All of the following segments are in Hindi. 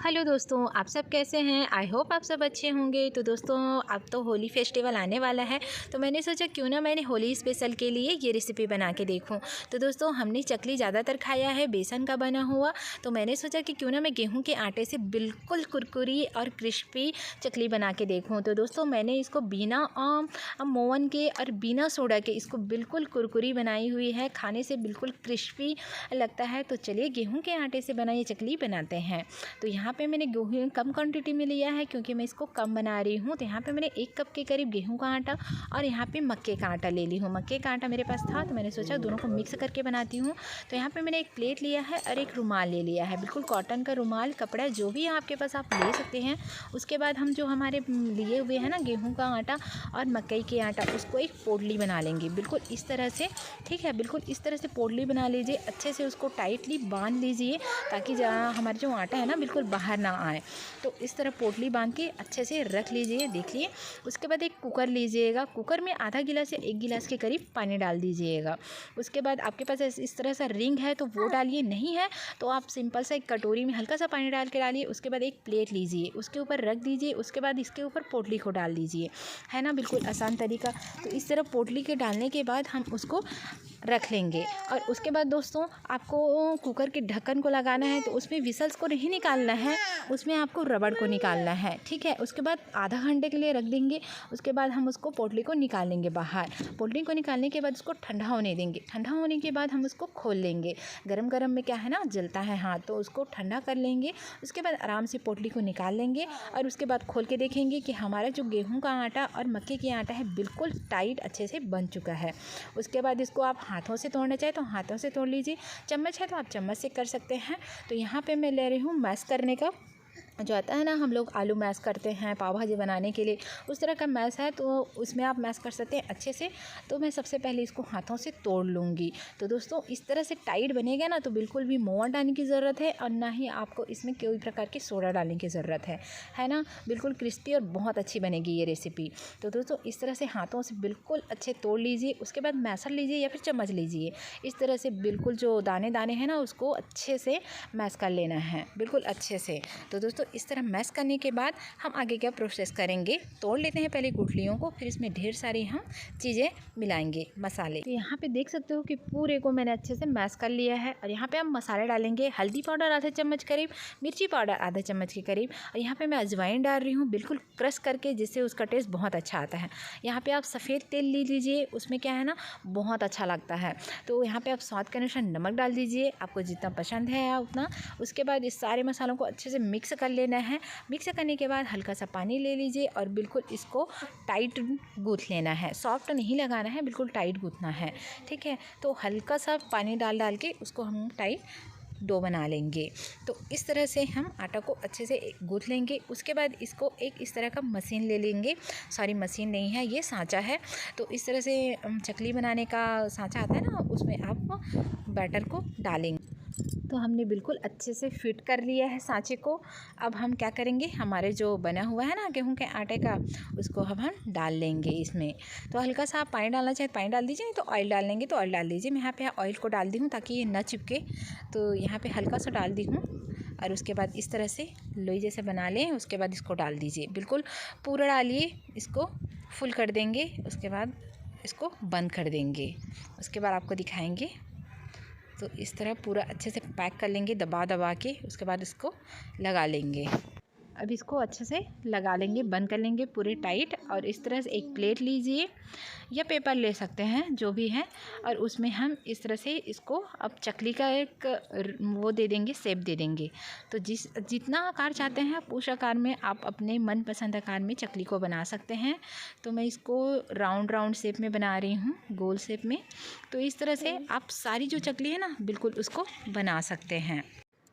हेलो दोस्तों, आप सब कैसे हैं। आई होप आप सब अच्छे होंगे। तो दोस्तों, अब तो होली फेस्टिवल आने वाला है, तो मैंने सोचा क्यों ना मैंने होली स्पेशल के लिए ये रेसिपी बना के देखूं। तो दोस्तों, हमने चकली ज़्यादातर खाया है बेसन का बना हुआ, तो मैंने सोचा कि क्यों ना मैं गेहूं के आटे से बिल्कुल कुरकुरी और क्रिस्पी चकली बना के देखूँ। तो दोस्तों, मैंने इसको बिना मोवन के और बिना सोडा के इसको बिल्कुल कुरकुरी बनाई हुई है, खाने से बिल्कुल क्रिस्पी लगता है। तो चलिए गेहूँ के आटे से बना ये चकली बनाते हैं। तो यहाँ पे मैंने गेहूँ कम क्वांटिटी में लिया है क्योंकि मैं इसको कम बना रही हूँ। तो यहाँ पे मैंने 1 कप के करीब गेहूँ का आटा और यहाँ पे मक्के का आटा ले ली हूँ। मक्के का आटा मेरे पास था तो मैंने सोचा दोनों को मिक्स करके बनाती हूँ। तो यहाँ पे मैंने एक प्लेट लिया है और एक रुमाल ले लिया है, बिल्कुल कॉटन का रुमाल, कपड़ा जो भी आपके पास आप ले सकते हैं। उसके बाद हम जो हमारे लिए हुए हैं ना गेहूँ का आटा और मकई के आटा, उसको एक पोटली बना लेंगे बिल्कुल इस तरह से। ठीक है, बिल्कुल इस तरह से पोटली बना लीजिए, अच्छे से उसको टाइटली बांध लीजिए ताकि हमारा जो आटा है ना बिल्कुल बाहर ना आए। तो इस तरह पोटली बांध के अच्छे से रख लीजिए, देखिए। उसके बाद एक कुकर लीजिएगा, कुकर में आधा गिलास या 1 गिलास के करीब पानी डाल दीजिएगा। उसके बाद आपके पास इस तरह सा रिंग है तो वो डालिए, नहीं है तो आप सिंपल सा एक कटोरी में हल्का सा पानी डाल के डालिए। उसके बाद एक प्लेट लीजिए, उसके ऊपर रख दीजिए, उसके बाद इसके ऊपर पोटली को डाल दीजिए, है ना, बिल्कुल आसान तरीका। तो इस तरह पोटली के डालने के बाद हम उसको रख लेंगे। और उसके बाद दोस्तों, आपको कुकर के ढक्कन को लगाना है, तो उसमें विसल्स को नहीं निकालना है, उसमें आपको रबड़ को निकालना है। ठीक है, उसके बाद आधा घंटे के लिए रख देंगे। उसके बाद हम उसको पोटली को निकालेंगे बाहर। पोटली को निकालने के बाद उसको ठंडा होने देंगे। ठंडा होने के बाद हम उसको खोल लेंगे। गरम गरम में क्या है ना, जलता है हाथ, तो उसको ठंडा कर लेंगे। उसके बाद आराम से पोटली को निकाल लेंगे और उसके बाद खोल के देखेंगे कि हमारा जो गेहूँ का आटा और मक्के की आटा है बिल्कुल टाइट अच्छे से बन चुका है। उसके बाद इसको आप हाथों से तोड़ना चाहे तो हाथों से तोड़ लीजिए, चम्मच है तो आप चम्मच से कर सकते हैं। तो यहाँ पे मैं ले रही हूँ मैश करने का, जो आता है ना, हम लोग आलू मैश करते हैं पाव भाजी बनाने के लिए, उस तरह का मैश है, तो उसमें आप मैश कर सकते हैं अच्छे से। तो मैं सबसे पहले इसको हाथों से तोड़ लूँगी। तो दोस्तों, इस तरह से टाइट बनेगा ना, तो बिल्कुल भी मोवन डालने की ज़रूरत है और ना ही आपको इसमें कोई प्रकार की सोडा डालने की ज़रूरत है ना, बिल्कुल क्रिस्पी और बहुत अच्छी बनेगी ये रेसिपी। तो दोस्तों, इस तरह से हाथों से बिल्कुल अच्छे तोड़ लीजिए। उसके बाद मैशर लीजिए या फिर चम्मच लीजिए, इस तरह से बिल्कुल जो दाने दाने हैं ना उसको अच्छे से मैश कर लेना है, बिल्कुल अच्छे से। तो दोस्तों, इस तरह मैश करने के बाद हम आगे क्या प्रोसेस करेंगे, तोड़ लेते हैं पहले गुठलियों को, फिर इसमें ढेर सारी हम चीज़ें मिलाएंगे, मसाले। तो यहाँ पे देख सकते हो कि पूरे को मैंने अच्छे से मैश कर लिया है। और यहाँ पे हम मसाले डालेंगे, हल्दी पाउडर आधा चम्मच करीब, मिर्ची पाउडर आधा चम्मच के करीब, और यहाँ पे मैं अजवाइन डाल रही हूँ बिल्कुल क्रश करके, जिससे उसका टेस्ट बहुत अच्छा आता है। यहाँ पे आप सफ़ेद तेल ले लीजिए, उसमें क्या है ना बहुत अच्छा लगता है। तो यहाँ पे आप स्वाद के अनुसार नमक डाल दीजिए, आपको जितना पसंद है उतना। उसके बाद इस सारे मसालों को अच्छे से मिक्स कर लेना है। मिक्स करने के बाद हल्का सा पानी ले लीजिए और बिल्कुल इसको टाइट गूँथ लेना है, सॉफ्ट नहीं लगाना है, बिल्कुल टाइट गूँथना है। ठीक है, तो हल्का सा पानी डाल के उसको हम टाइट डो बना लेंगे। तो इस तरह से हम आटा को अच्छे से गूँथ लेंगे। उसके बाद इसको एक इस तरह का मशीन ले लेंगे, सॉरी मशीन नहीं है, ये सांचा है। तो इस तरह से चकली बनाने का सांचा आता है ना, उसमें आप बैटर को डालेंगे। तो हमने बिल्कुल अच्छे से फिट कर लिया है सांचे को। अब हम क्या करेंगे, हमारे जो बना हुआ है ना गेहूं के आटे का, उसको अब हम डाल लेंगे इसमें। तो हल्का सा आप पानी डालना चाहे पानी डाल दीजिए, नहीं तो ऑयल डाल लेंगे तो ऑयल डाल दीजिए। मैं यहाँ पे ऑयल को डाल दी हूँ ताकि ये न चिपके, तो यहाँ पे हल्का सा डाल दी हूँ। और उसके बाद इस तरह से लोई जैसे बना लें, उसके बाद इसको डाल दीजिए, बिल्कुल पूरा डालिए, इसको फुल कर देंगे। उसके बाद इसको बंद कर देंगे। उसके बाद आपको दिखाएंगे। तो इस तरह पूरा अच्छे से पैक कर लेंगे दबा दबा के, उसके बाद इसको लगा लेंगे। अब इसको अच्छे से लगा लेंगे, बंद कर लेंगे पूरे टाइट। और इस तरह से एक प्लेट लीजिए या पेपर ले सकते हैं, जो भी है, और उसमें हम इस तरह से इसको अब चकली का एक वो दे देंगे, शेप दे देंगे। तो जितना आकार चाहते हैं आप उस आकार में आप अपने मनपसंद आकार में चकली को बना सकते हैं। तो मैं इसको राउंड शेप में बना रही हूँ, गोल शेप में। तो इस तरह से आप सारी जो चकली है ना बिल्कुल उसको बना सकते हैं।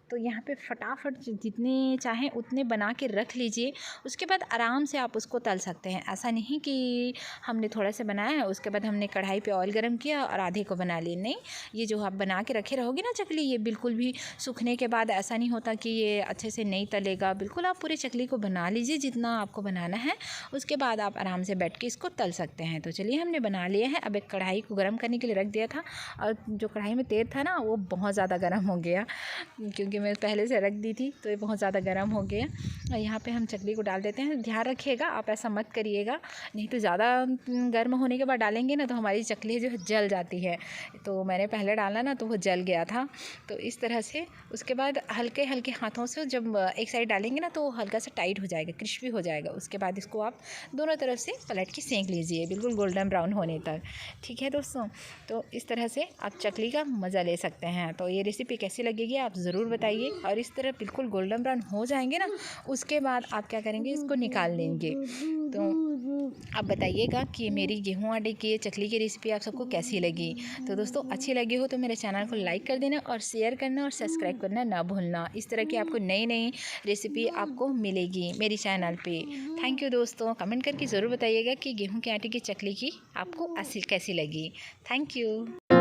तो यहाँ पे फटाफट जितने चाहें उतने बना के रख लीजिए। उसके बाद आराम से आप उसको तल सकते हैं। ऐसा नहीं कि हमने थोड़ा सा बनाया है उसके बाद हमने कढ़ाई पे ऑयल गरम किया और आधे को बना लिए, नहीं। ये जो आप बना के रखे रहोगे ना चकली, ये बिल्कुल भी सूखने के बाद ऐसा नहीं होता कि ये अच्छे से नहीं तलेगा। बिल्कुल आप पूरी चकली को बना लीजिए जितना आपको बनाना है, उसके बाद आप आराम से बैठ के इसको तल सकते हैं। तो चलिए हमने बना लिया है। अब एक कढ़ाई को गर्म करने के लिए रख दिया था और जो कढ़ाई में तेल था ना वो बहुत ज़्यादा गर्म हो गया, क्योंकि मैं पहले से रख दी थी, तो ये बहुत ज़्यादा गर्म हो गया। और यहाँ पे हम चकली को डाल देते हैं। ध्यान रखिएगा आप ऐसा मत करिएगा, नहीं तो ज़्यादा गर्म होने के बाद डालेंगे ना तो हमारी चकली जो है जल जाती है। तो मैंने पहले डाला ना तो वो जल गया था। तो इस तरह से उसके बाद हल्के हल्के हाथों से जब एक साइड डालेंगे ना तो हल्का सा टाइट हो जाएगा, क्रिस्पी हो जाएगा। उसके बाद इसको आप दोनों तरफ से पलट के सेंक लीजिए बिल्कुल गोल्डन ब्राउन होने तक। ठीक है दोस्तों, तो इस तरह से आप चकली का मज़ा ले सकते हैं। तो ये रेसिपी कैसी लगेगी आप ज़रूर बताइए। और इस तरह बिल्कुल गोल्डन ब्राउन हो जाएंगे ना, उसके बाद आप क्या करेंगे, इसको निकाल लेंगे। तो आप बताइएगा कि मेरी गेहूं आटे की चकली की रेसिपी आप सबको कैसी लगी। तो दोस्तों अच्छी लगी हो तो मेरे चैनल को लाइक कर देना और शेयर करना और सब्सक्राइब करना ना भूलना। इस तरह की आपको नई नई रेसिपी आपको मिलेगी मेरी चैनल पे। थैंक यू दोस्तों, कमेंट करके ज़रूर बताइएगा कि गेहूं के आटे की चकली की आपको कैसी लगी। Thank you.